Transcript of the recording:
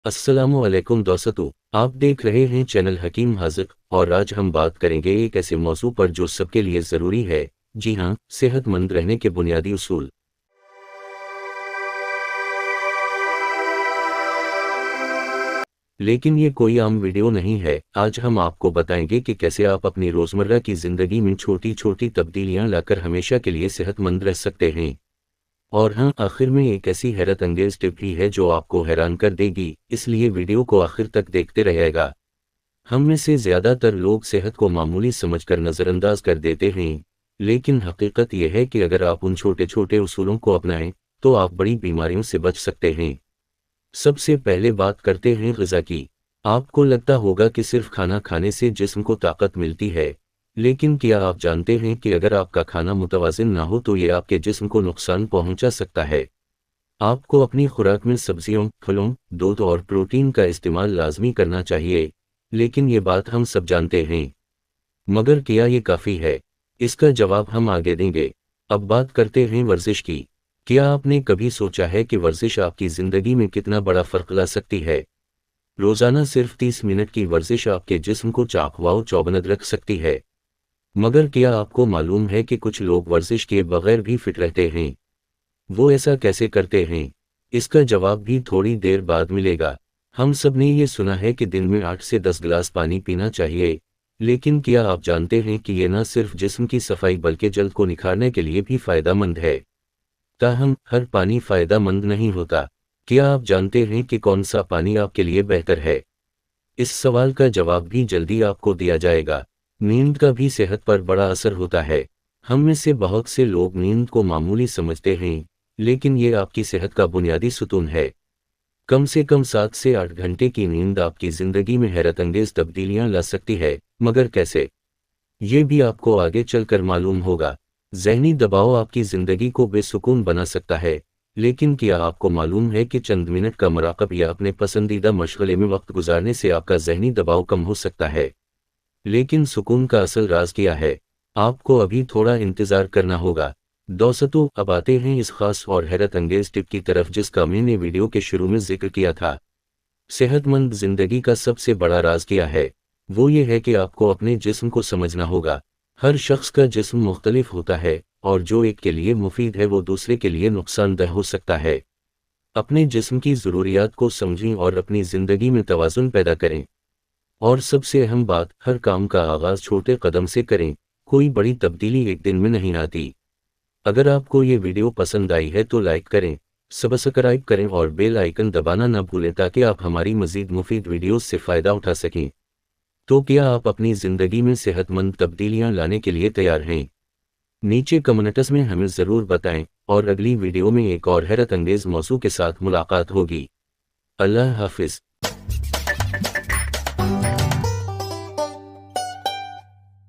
अस्सलामुअलैकुम दोस्तों, आप देख रहे हैं चैनल हकीम हाज़िर और आज हम बात करेंगे एक ऐसे मौजू पर जो सबके लिए ज़रूरी है। जी हाँ, सेहतमंद रहने के बुनियादी उसूल। लेकिन ये कोई आम वीडियो नहीं है। आज हम आपको बताएंगे कि कैसे आप अपनी रोज़मर्रा की ज़िंदगी में छोटी छोटी तब्दीलियां लाकर हमेशा के लिए सेहतमंद रह सकते हैं। और हाँ, आखिर में एक ऐसी हैरत अंगेज टिप भी है जो आपको हैरान कर देगी, इसलिए वीडियो को आखिर तक देखते रहिएगा। हम में से ज़्यादातर लोग सेहत को मामूली समझकर नज़रअंदाज कर देते हैं, लेकिन हकीकत यह है कि अगर आप उन छोटे छोटे उसूलों को अपनाएं तो आप बड़ी बीमारियों से बच सकते हैं। सबसे पहले बात करते हैं ग़िज़ा की। आपको लगता होगा कि सिर्फ खाना खाने से जिस्म को ताकत मिलती है, लेकिन क्या आप जानते हैं कि अगर आपका खाना मुतवाज़िन ना हो तो ये आपके जिस्म को नुकसान पहुंचा सकता है। आपको अपनी खुराक में सब्जियों, फलों, दूध और प्रोटीन का इस्तेमाल लाजमी करना चाहिए, लेकिन ये बात हम सब जानते हैं। मगर क्या ये काफ़ी है? इसका जवाब हम आगे देंगे। अब बात करते हैं वर्जिश की। क्या आपने कभी सोचा है कि वर्जिश आपकी ज़िंदगी में कितना बड़ा फ़र्क ला सकती है? रोज़ाना सिर्फ 30 मिनट की वर्जिश आपके जिस्म को चाक व चौबन्द रख सकती है। मगर क्या आपको मालूम है कि कुछ लोग वर्जिश किए बगैर भी फिट रहते हैं? वो ऐसा कैसे करते हैं? इसका जवाब भी थोड़ी देर बाद मिलेगा। हम सब ने ये सुना है कि दिन में 8 से 10 गिलास पानी पीना चाहिए, लेकिन क्या आप जानते हैं कि ये न सिर्फ जिस्म की सफाई बल्कि जल्द को निखारने के लिए भी फ़ायदेमंद है। ताहम हर पानी फ़ायदेमंद नहीं होता। क्या आप जानते हैं कि कौन सा पानी आपके लिए बेहतर है? इस सवाल का जवाब भी जल्दी आपको दिया जाएगा। नींद का भी सेहत पर बड़ा असर होता है। हम में से बहुत से लोग नींद को मामूली समझते हैं, लेकिन ये आपकी सेहत का बुनियादी सुतून है। कम से कम 7 से 8 घंटे की नींद आपकी ज़िंदगी में हैरतअंगेज़ तब्दीलियां ला सकती है। मगर कैसे? ये भी आपको आगे चलकर मालूम होगा। ज़हनी दबाव आपकी ज़िंदगी को बेसुकून बना सकता है, लेकिन क्या आपको मालूम है कि चंद मिनट का मुराक़ब या अपने पसंदीदा मशग़ले में वक्त गुजारने से आपका ज़हनी दबाव कम हो सकता है? लेकिन सुकून का असल राज क्या है? आपको अभी थोड़ा इंतज़ार करना होगा। दोस्तों, अब आते हैं इस ख़ास और हैरत अंगेज़ टिप की तरफ जिसका मैंने वीडियो के शुरू में जिक्र किया था। सेहतमंद ज़िंदगी का सबसे बड़ा राज क्या है? वो ये है कि आपको अपने जिस्म को समझना होगा। हर शख्स का जिस्म मुख्तलिफ होता है, और जो एक के लिए मुफीद है वो दूसरे के लिए नुकसानदेह हो सकता है। अपने जिस्म की ज़रूरियात को समझें और अपनी ज़िंदगी में तवाज़ुन पैदा करें। और सबसे अहम बात, हर काम का आगाज़ छोटे कदम से करें। कोई बड़ी तब्दीली एक दिन में नहीं आती। अगर आपको ये वीडियो पसंद आई है तो लाइक करें, सब्सक्राइब करें और बेल आइकन दबाना न भूलें ताकि आप हमारी मज़ीद मुफीद वीडियोस से फ़ायदा उठा सकें। तो क्या आप अपनी ज़िंदगी में सेहतमंद तब्दीलियां लाने के लिए तैयार हैं? नीचे कमेंट्स में हमें ज़रूर बताएं, और अगली वीडियो में एक और हैरत अंगेज़ मौज़ू के साथ मुलाकात होगी। अल्लाह हाफ़िज़।